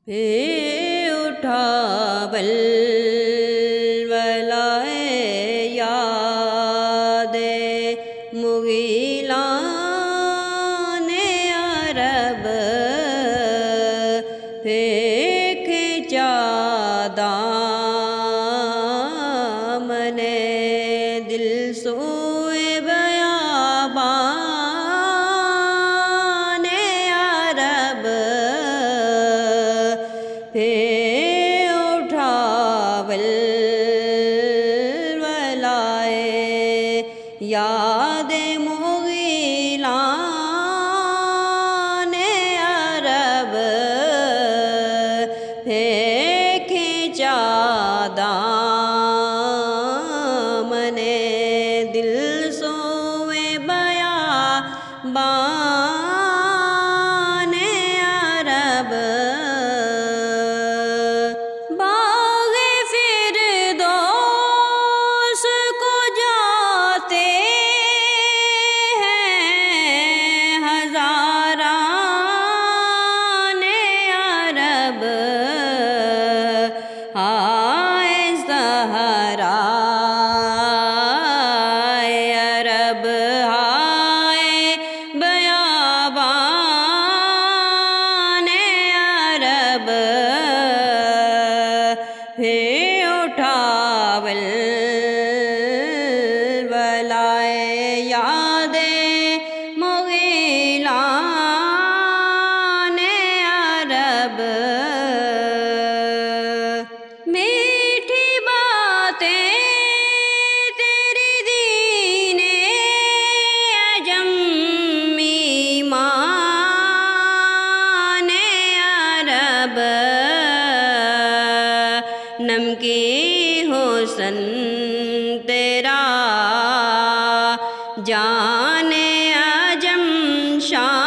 پہ اٹھا ولائے یاد مغیلان عرب پھینک دامن دل سوئے بیابان عرب پہ اٹھا ولائے یاد مغیلان عرب کھینچا دامن دل سوئے بیابان عرب باغ فردوس کو جاتے ہیں ہزاران عرب آئے صحرائے عرب آئے بیابان عرب پہ اٹھا ولائے یاد مغیلان عرب میٹھی باتیں تیری دین عجم ایمان عرب نمکی حسن تیرا جان عجم شان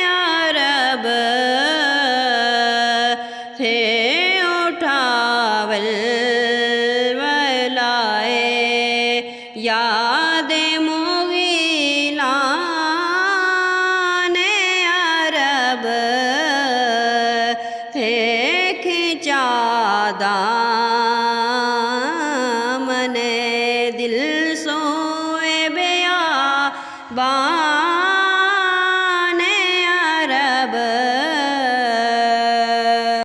عرب پہ اٹھا ولائے یاد